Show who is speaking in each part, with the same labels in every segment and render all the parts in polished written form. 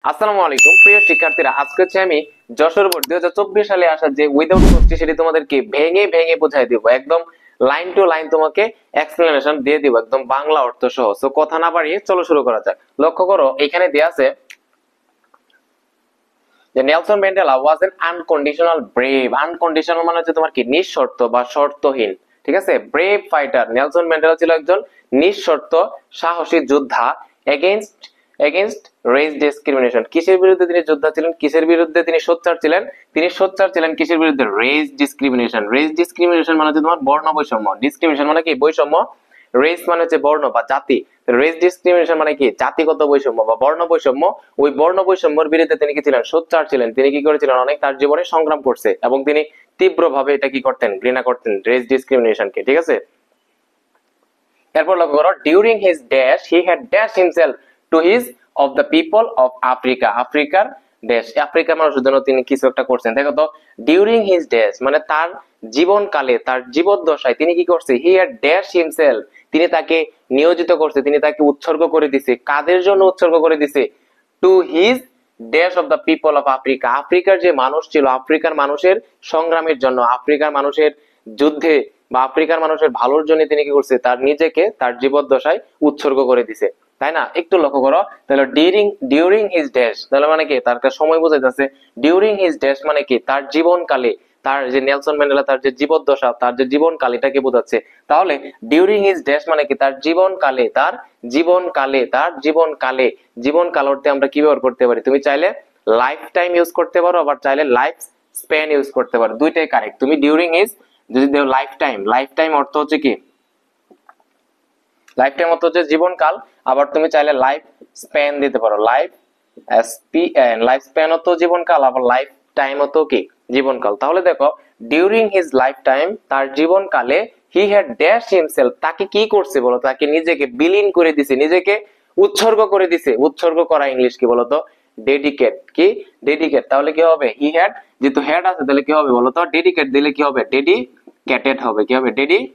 Speaker 1: আসসালামু আলাইকুম প্রিয় শিক্ষার্থীরা, আজকে হচ্ছে আমি যশোর বোর্ড 2024 সালে আসা যে উইদাউট কোশ্চেন সেটি তোমাদেরকে ভেঙে ভেঙে বোঝাই দিব। একদম লাইন টু লাইন তোমাকে এক্সপ্লেনেশন দিয়ে দিব, একদম বাংলা অর্থ সহ। সো কথা না বাড়িয়ে চলো শুরু করা যাক। লক্ষ্য করো, এখানে দেয়া আছে যে Nelson Mandela was an unconditional brave. Unconditional মানে হচ্ছে তোমার কি নিঃশর্ত বা শর্তহীন, ঠিক আছে। ব্রেভ ফাইটার, নেলসন ম্যান্ডেলা ছিল একজন নিঃশর্ত সাহসী যোদ্ধা এগেইনস্ট এগেইনস্ট রেস ডিসক্রিমিনেশন। কিসের বিরুদ্ধে তিনি যোদ্ধা ছিলেন? কিসের বিরুদ্ধে তিনি সোচ্চার ছিলেন? তিনি সোচ্চার ছিলেন কিসের বিরুদ্ধে? Race discrimination. রেস ডিসক্রিমিনেশন মানে হচ্ছে তোমার বর্ণ বৈষম্য। ডিসক্রিমিনেশন মানে কি? বৈষম্য। রেস মানে হচ্ছে বর্ণ বা জাতি। রেস ডিসক্রিমিনেশন মানে কি? জাতিগত বৈষম্য বা বর্ণ বৈষম্য। ওই বর্ণ বৈষম্যের বিরুদ্ধে তিনি কি ছিলেন? সোচ্চার ছিলেন। তিনি কি করেছিলেন? অনেক তার জীবনে সংগ্রাম করছে এবং তিনি তীব্রভাবে এটা কি করতেন? ঘৃণা করতেন রেস ডিসক্রিমিনেশনকে, ঠিক আছে। এরপর লক্ষ্য করো, during his dash he had dash himself to his of the people of Africa. আফ্রিকার ড্যাশ, আফ্রিকার মানুষের জন্য তিনি কিছু একটা করছেন। দেখো তো, ডিউরিং হিজ ড্যাশ মানে তার জীবনকালে, তার জীবদ্দশায় তিনি কি করছে? হি হ্যাড ড্যাশ হিমসেলফ, তিনি তাকে নিয়োজিত করছে, তিনি তাকে উৎসর্গ করে দিছে। কাদের জন্য উৎসর্গ করে দিছে? To his dash of the people of Africa. আফ্রিকার যে মানুষ ছিল, আফ্রিকার মানুষের সংগ্রামের জন্য, আফ্রিকার মানুষের যুদ্ধে বা আফ্রিকার মানুষের ভালোর জন্য তিনি কি করছে? তার নিজেকে তার জীবদ্দশায় উৎসর্গ করে দিছে, তাই না? একটু লক্ষ্য করো তাহলে, ডিউরিং হিজ ড্যাশ তাহলে মানে কি? তার একটা সময় বোঝাইতেছে। ডিউরিং হিজ ড্যাশ মানে কি? তার জীবনকালে, তার যে নেলসন ম্যান্ডেলা তার যে জীবদ্দশা, তার যে জীবনকাল, এটাকে বোঝাচ্ছে। তাহলে ডিউরিং হিজ ড্যাশ মানে কি? তার জীবনকালে, তার জীবনকালে, তার জীবনকালে। জীবনকাল অর্থে আমরা কি ব্যবহার করতে পারি? তুমি চাইলে লাইফ টাইম ইউজ করতে পারো, আবার চাইলে লাইফ স্প্যান ইউজ করতে পারো, দুইটাই কারেক্ট। তুমি ডিউরিং হিজ যদি দেও লাইফ টাইম, লাইফ টাইম অর্থ হচ্ছে কি? লাইফ টাইম অর্থ হচ্ছে জীবনকাল। আবার তুমি চাইলে লাইফ স্প্যান দিতে পারো, লাইফ এসপিএন। লাইফ স্প্যান অর্থ জীবনকাল, আবার লাইফ টাইম অর্থ কি? জীবনকাল। তাহলে দেখো, ডিউরিং হিজ লাইফ টাইম, তার জীবনকালে, হি হ্যাড ড্যাশ হিমসেলফ, তাকে কি করছে বলো? তাকে নিজেকে বিলীন করে দিছে, নিজেকে উৎসর্গ করে দিছে। উৎসর্গ করা ইংলিশ কি বলতো? ডেডিকেট। কি? ডেডিকেট। তাহলে কি হবে? হি হ্যাড, যেহেতু হ্যাড আছে তাহলে কি হবে বলতো? ডেডিকেট দিলে কি হবে? ডেডিকেটেড হবে। কি হবে? ডেডিকেটেড।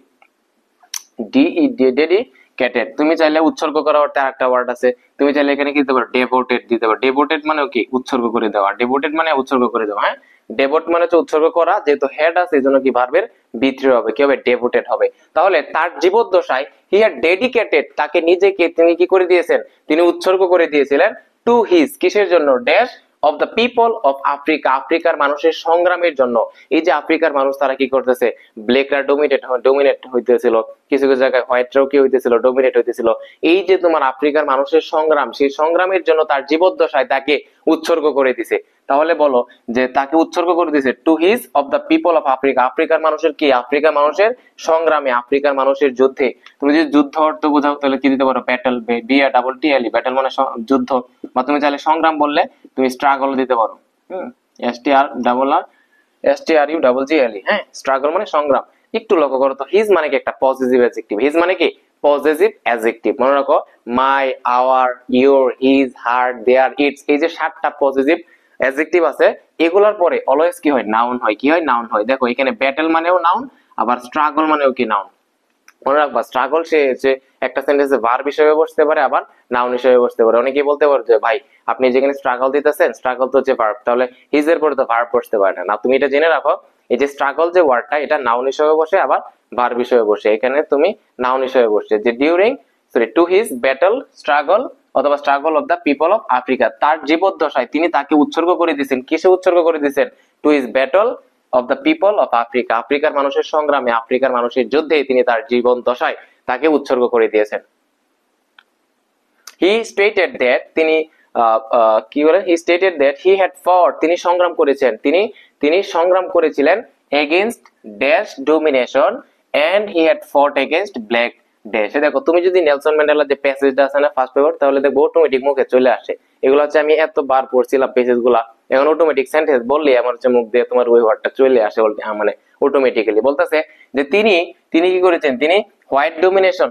Speaker 1: তুমি চাইলে উৎসর্গ করা অর্থে আরেকটা ওয়ার্ড আছে, তুমি চাইলে এখানে কি দিতে পারো? ডেভোটেড দিতে পারো। ডেভোটেড মানে কি? উৎসর্গ করে দেওয়া। ডেভোটেড মানে উৎসর্গ করে দেওয়া, হ্যাঁ। ডেভোট মানে হচ্ছে উৎসর্গ করা, যেহেতু হেড আছে এজন্য কি ভার্বের বি3 হবে। কি হবে? ডেভোটেড হবে। তাহলে তার জীবদ্দশায় হি হ্যাড ডেডিকেটেড, তাকে নিজেকে তিনি কি করে দিয়েছেন? তিনি উৎসর্গ করে দিয়েছিলেন টু হিজ, কিসের জন্য? Dash of the people of Africa, আফ্রিকার মানুষের সংগ্রামের জন্য। এই যে আফ্রিকার মানুষ, তারা কি করতেছে? ব্ল্যাকরা ডোমিনেট হইতেছিল, কিছু কিছু জায়গায় হোয়াইটরাও কি হইতেছিল? ডোমিনেট হইতেছিল। এই যে তোমার আফ্রিকার মানুষের সংগ্রাম, সেই সংগ্রামের জন্য তার জীবদ্দশায় তাকে উৎসর্গ করে দিছে। তাহলে বলো যে তাকে উৎসর্গ করে দিয়েছে to his of the people of Africa. আফ্রিকার মানুষের কি? আফ্রিকার মানুষের সংগ্রামে, আফ্রিকার মানুষের যুদ্ধে। তুমি যদি যুদ্ধ অর্থ বোঝাও তাহলে কি দিতে পারো? ব্যাটল, BATTLE, ব্যাটল মানে যুদ্ধ। বা তুমি চাইলে সংগ্রাম বললে তুমি স্ট্রাগল দিতে পারো। STRUGGLE, হ্যাঁ, স্ট্রাগল মানে সংগ্রাম। একটু লক্ষ্য করো তো, হিজ মানে কি? একটা পজিটিভ অ্যাডজেক্টিভ। হিজ মানে কি? Positive adjective. মনে রাখো, my, our, your, his, her, their, its, এই যে 7টা পজিটিভ অ্যাডজেক্টিভ আছে, এগুলোর পরে অলওয়েজ কি হয়? নাউন হয়। কি হয়? নাউন হয়। দেখো এখানে ব্যাটল মানেও নাউন, আবার স্ট্রাগল মানেও কি? নাউন। মনে রাখবা, স্ট্রাগল সে যে একটা সেন্টেন্সে ভার্ব হিসেবে বসতে পারে, আবার নাউন হিসেবে বসতে পারে। অনেকেই বলতে পারে যে ভাই আপনি যেখানে স্ট্রাগল দিতেছেন, স্ট্রাগল তো হচ্ছে ভার্ব, তাহলে হিজ এর পরে তো ভার্ব বসতে পারে না। না, তুমি এটা জেনে রাখো, এই যে স্ট্রাগল যে ওয়ার্ডটা, এটা নাউন হিসেবে বসে, আবার ভার্ব হিসেবে বসে। এখানে তুমি নাউন হিসেবে বসছে যে during, sorry, to his battle, struggle অথবা struggle of the people of Africa, তার জীবদ্দশায় তিনি তাকে উৎসর্গ করে দিয়েছেন। কিসে উৎসর্গ করে দিয়েছেন? Two his battle of the people of Africa, আফ্রিকার মানুষের সংগ্রামে, আফ্রিকার মানুষের যুদ্ধে তিনি তার জীবন দশায় তাকে উৎসর্গ করে দিয়েছেন। হি স্টেটেড দ্যাট, তিনি কি বলেন? He stated that he had fought, তিনি সংগ্রাম করেছেন, তিনি সংগ্রাম করেছিলেন against dash domination and he had fought against black dash. দেখো তুমি যদি নেলসন ম্যান্ডেলার যে প্যাসেজটা আছে না ফার্স্ট পেপার, তাহলে দেখো অটোমেটিক মুখে চলে আসে। এগুলো হচ্ছে আমি এতবার পড়ছিলাম পেজেসগুলা, এখন অটোমেটিক সেন্টেন্স বললি আমার হচ্ছে মুখ দিয়ে তোমার ওই ওয়ার্ডটা চলে আসে, মানে অটোমেটিক্যালি বলতেছে যে তিনি তিনি কি করেছেন? তিনি হোয়াইট ডোমিনেশন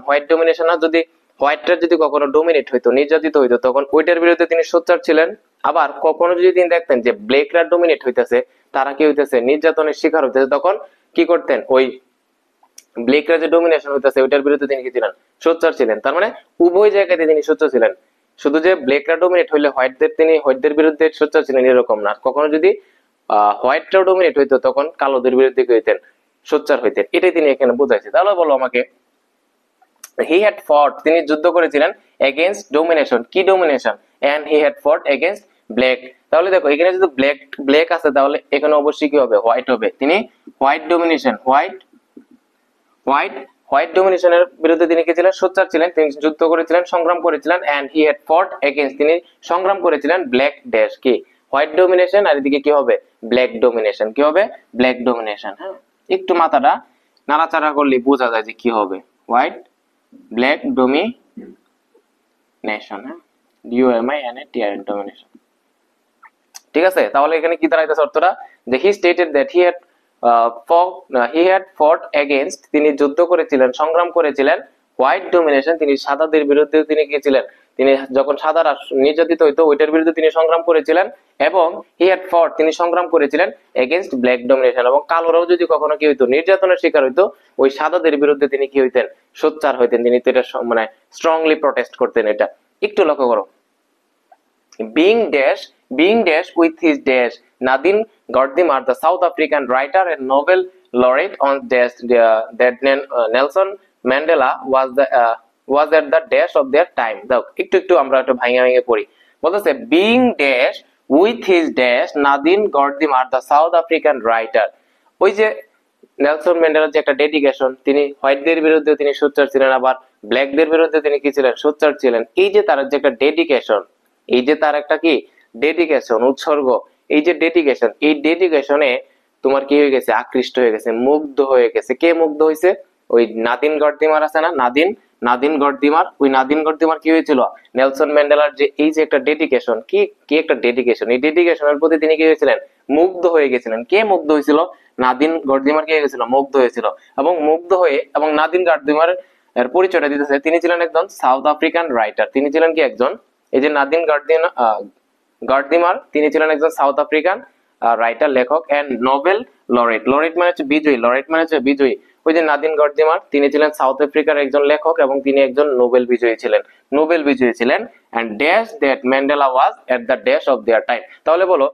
Speaker 1: আর যদি হোয়াইটরা যদি কখনো ডোমিনেট হইতো, নির্যাতিত হইতো, তখন ওইটার বিরুদ্ধে তিনি সোচ্চার ছিলেন। আবার কখনো যদি তিনি দেখতেন যে ব্ল্যাকরা ডোমিনেট হইতেছে, তারা কি হইতেছে? নির্যাতনের শিকার হইতেছে, তখন কি করতেন? ওই ব্ল্যাকরা যে ডোমিনেশন হইতেছে ওইটার বিরুদ্ধে তিনি কি ছিলেন? সোচ্চার ছিলেন। তার মানে উভয় জায়গাতে তিনি সোচ্চার ছিলেন। শুধু যে ব্ল্যাকরা ডোমিনেট হইলে হোয়াইটদের বিরুদ্ধে সোচ্চার ছিলেন এরকম না, কখনো যদি হোয়াইটরাও ডোমিনেট হইতো তখন কালোদের বিরুদ্ধে কি হইতেন, সোচ্চার হইতেন। এটাই তিনি এখানে বুঝাইছে। তাহলে বলো আমাকে, হি হ্যাড ফট, তিনি যুদ্ধ করেছিলেন এগেইনস্ট ডোমিনেশন, কি domination, and he had fought against black. তাহলে দেখো এখানে যদি ব্ল্যাক আছে তাহলে এখানে অবশ্যই কি হবে, হোয়াইট হবে। তিনি হোয়াইট ডোমিনেশন, হোয়াইট ডোমিনেশনের বিরুদ্ধে তিনি কি ছিলেন, সোচ্চার ছিলেন, তিনি যুদ্ধ করেছিলেন, সংগ্রাম করেছিলেন। And he had fought against, তিনি সংগ্রাম করেছিলেন ব্ল্যাক ড্যাশ, কি হোয়াইট ডোমিনেশন, আর এদিকে কি হবে, ব্ল্যাক ডোমিনেশন, কি হবে, ব্ল্যাক ডোমিনেশন। হ্যাঁ, একটু মাথাটা নাড়াচাড়া করলে বোঝা যায় যে কি হবে, হোয়াইট ব্ল্যাক ডোমিনেশন, হ্যাঁ, DOMINATION ডোমিনেশন। ঠিক আছে, তাহলে এখানে কি দাঁড়াইতেছে অর্থটা, যে হি stated that he had fought against, তিনি যুদ্ধ করেছিলেন, সংগ্রাম করেছিলেন, হোয়াইট ডোমিনেশন, তিনি সাদাদের বিরুদ্ধে তিনি কি ছিলেন, তিনি যখন সাদারা নির্যাতিত হইতো ওইটার বিরুদ্ধে তিনি সংগ্রাম করেছিলেন। এবং হি হ্যাড ফট, তিনি সংগ্রাম করেছিলেন এগেইনস্ট ব্ল্যাক ডোমিনেশন, এবং কালোরাও যদি কখনো কি হইতো, নির্যাতনের শিকার হইতো, ওই সাদাদের বিরুদ্ধে তিনি কি হইতেন, সোচ্চার হইতেন, তিনি তো এটা মানে স্ট্রংলি প্রটেস্ট করতেন। এটা একটু লক্ষ্য করো। being dash with his dash, Nadine Gordimer, the South African writer and Nobel laureate on dash, that Nelson Mandela was at the dash of their time. একটু আমরা একটু ভাঙে পড়ি। বলতেছে being dash with his dash, Nadine Gordimer, the South African writer, ওই যে Nelson ম্যান্ডেলার যে একটা ডেডিকেশন, তিনি হোয়াইটদের বিরুদ্ধে তিনি সোচ্চার ছিলেন, আবার ব্ল্যাকদের বিরুদ্ধে তিনি কি ছিলেন, সোচ্চার ছিলেন। এই যে তার যে একটা ডেডিকেশন, এই যে তার একটা কি ডেডিকেশন, উৎসর্গ, এই যে ডেডিকেশন, এই ডেডিকেশনে তোমার কি হয়ে গেছে, আকৃষ্ট হয়ে গেছে, মুগ্ধ হয়ে গেছে। কে মুগ্ধ হয়েছে, ওই নাদিন গর্দিমার আছে না, নাদিন গর্দিমার, ওই নাদিন গর্দিমার কি হয়েছিল, নেলসন ম্যান্ডেলার যে এই যে একটা ডেডিকেশন, কি একটা ডেডিকেশন, এই ডেডিকেশনের প্রতি তিনি কি হয়েছিলেন, মুগ্ধ হয়ে গেছিলেন। কে মুগ্ধ হয়েছিল, নাদিন গর্দিমার কি হয়েছিল, মুগ্ধ হয়েছিল। এবং মুগ্ধ হয়ে, এবং নাদিন গর্দিমার এর পরিচয়টা দিতেছে, তিনি ছিলেন একজন সাউথ আফ্রিকান রাইটার। তিনি ছিলেন কি একজন, এই যে নাদিন গর্দিমার, তিনি ছিলেন একজন সাউথ আফ্রিকান রাইটার, লেখক, এন্ড নোবেল লরেট, লরেট মানে হচ্ছে বিজয়ী, লরেট মানে হচ্ছে বিজয়ী। ওই যে নাদিন গর্দিমার, তিনি ছিলেন সাউথ আফ্রিকার একজন লেখক এবং তিনি একজন নোবেল বিজয়ী ছিলেন। And dash that Mandela was at the dash of their time. তাহলে বলো,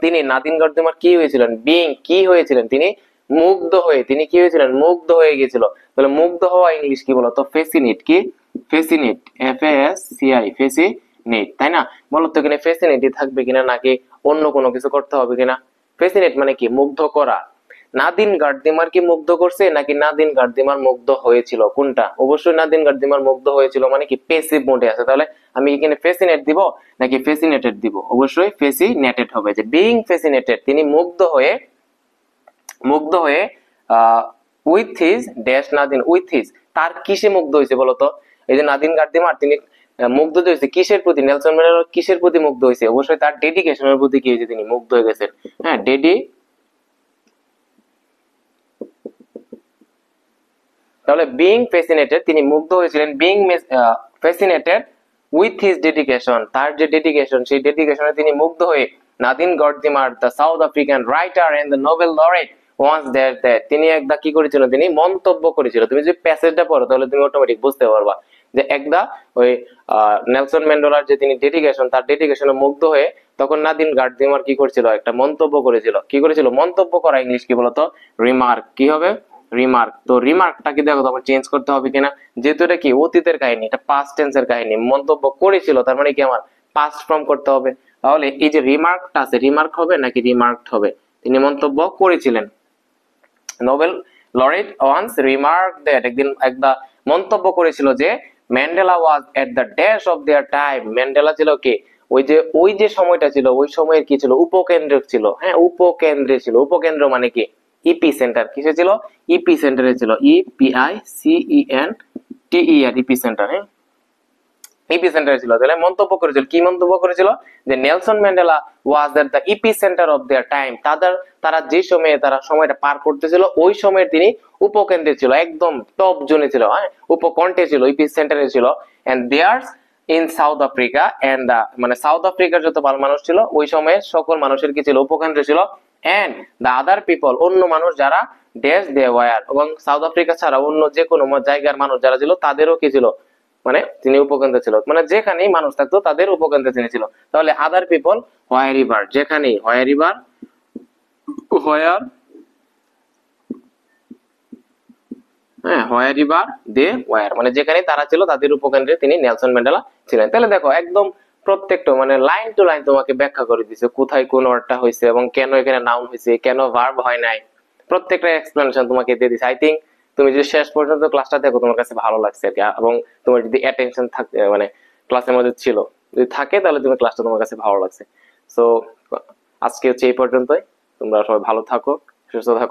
Speaker 1: তিনি নাদিন গর্দিমার কি হয়েছিলেন, কি হয়েছিলেন, তিনি মুগ্ধ হয়ে, তিনি কি হয়েছিলেন, মুগ্ধ হয়ে গেছিল। তাহলে মুগ্ধ হওয়া ইংলিশ কি বলতো, ফেসিনেট, কি ফেসিনেট, FASCI, ফেসিনেট, তাই না? বলো তো এখানে ফেসিনেটই থাকবে কিনা, নাকি অন্য কোনো কিছু করতে হবে কিনা? ফেসিনেট মানে কি, মুগ্ধ করা। নাদিন গর্দিমার কি মুগ্ধ করছে, নাকি নাদিন গর্দিমার মুগ্ধ হয়েছিল, কোনটা? অবশ্যই নাদিন গর্দিমার মুগ্ধ হয়েছিল, মানে কি প্যাসিভ মোডে আছে। তাহলে আমি এখানে ফেসিনেট দিব নাকি ফেসিনেটেড দিব? অবশ্যই ফেসিনেটেড হবে। যে বিং ফেসিনেটেড, তিনি মুগ্ধ হয়ে with his dash, নাদিন with his, তার কিসে মুগ্ধ হয়েছে বলতো? এই যে নাদিন গর্দিমার, তিনি মুগ্ধ হয়েছে কিসের প্রতি, নেলসন ম্যান্ডেলা কিসের প্রতি মুগ্ধ হয়েছে? অবশ্যই তার ডেডিকেশনের প্রতি কি হয়েছে, তিনি মুগ্ধ হয়ে গেছেন। হ্যাঁ, তাহলে বিং ফ্যাসিনেটেড, তিনি মুগ্ধ হয়েছিলেন, being fascinated with his dedication, তার যে ডেডিকেশন, সেই ডেডিকেশনে তিনি মুগ্ধ হয়ে, Nadine Gordimer, the South African writer and the Nobel laureate once that, তিনি একদা কি করেছিল, তিনি মন্তব্য করেছিল। তুমি যদি প্যাসেজটা পড়ো তাহলে তুমি অটোমেটিক বুঝতে পারবা যে একদা ওই নেলসন ম্যান্ডেলার যে তিনি ডেডিকেশন, তার ডেডিকেশনে মুগ্ধ হয়ে তখন নাদিন গর্দিমার কি করেছিল, একটা মন্তব্য করেছিল। কি করেছিল? মন্তব্য করা ইংলিশ কি বলতো, রিমার্ক। কি হবে? রিমার্ক। তো রিমার্কটা কি দেখো তোমার চেঞ্জ করতে হবে কিনা, যেহেতু এটা কি অতীতের কাহিনী, এটা পাস্ট টেন্সের কাহিনী, মন্তব্য করেছিল তার মানে কি আমার পাস্ট ফর্ম করতে হবে। তাহলে এই যে রিমার্কটা আছে, রিমার্ক হবে নাকি রিমার্কড হবে? তিনি মন্তব্য করেছিলেন। Nobel laureate once remark that, একদা মন্তব্য করেছিল যে Mandela was at the dash of their time, Mandela ছিল কি ওই যে সময়টা ছিল, ওই সময়ের কি ছিল, উপকেন্দ্র ছিল। হ্যাঁ, উপকেন্দ্রে ছিল। উপকেন্দ্র মানে কি ইপি সেন্টার। কিসে ছিল? ইপি সেন্টারে ছিল। EPICENTER, epicenter. হ্যাঁ, ইপি সেন্টারে ছিল। তাহলে মন্তব্য করেছিল, কি মন্তব্য করেছিল? যে Nelson Mandela was at the epicenter of their time, তারা যে সময়ে তারা সময়টা পার করতেছিল ওই সময়ের তিনি উপকেন্দ্রে ছিল, একদম টপ জোনে ছিল। হ্যাঁ, উপকণ্ঠে ছিল, ইপি সেন্টারে ছিল। And there's in South Africa, and মানে সাউথ আফ্রিকার যত ভালো মানুষ ছিল ওই সময়ে সকল মানুষের কি ছিল, উপকেন্দ্রে ছিল। এন্ড দ্য আদার পিপল, অন্য মানুষ যারা, ড্যাশ দে ওয়ার, এবং সাউথ আফ্রিকা ছাড়া অন্য যে কোনো জায়গার মানুষ যারা ছিল তাদেরও কি ছিল, মানে তিনি উপকেন্দ্র ছিল, মানে যেখানেই মানুষ থাকতো তাদের উপকেন্দ্রে তিনি ছিল। তাহলে আদার পিপল হোয়ার এভার, যেখানেই, হোয়ার এভার, হোয়ার, হ্যাঁ, হোয়ার এভার দে ওয়্যার, মানে যেখানেই তারা ছিল তাদের উপকেন্দ্রে তিনি নেলসন ম্যান্ডেলা ছিলেন। তাহলে দেখো একদম প্রত্যেকটা মানে লাইন টু লাইন তোমাকে ব্যাখ্যা করে দিছে কোথায় কোন ওয়ার্ডটা হয়েছে এবং কেন এখানে নাউন হয়েছে, কেন ভার্ব হয় নাই, প্রত্যেকটা এক্সপ্লেনেশন তোমাকে দিয়ে দিছে। আই থিঙ্ক তুমি যদি শেষ পর্যন্ত ক্লাসটা দেখো তোমার কাছে ভালো লাগছে আর কি, এবং তোমার যদি অ্যাটেনশন থাকে মানে ক্লাসের মধ্যে ছিল, যদি থাকে তাহলে তুমি ক্লাসটা তোমার কাছে ভালো লাগছে। সো আজকে হচ্ছে এই পর্যন্তই। তোমরা সবাই ভালো থাকো, সুস্থ থাকো।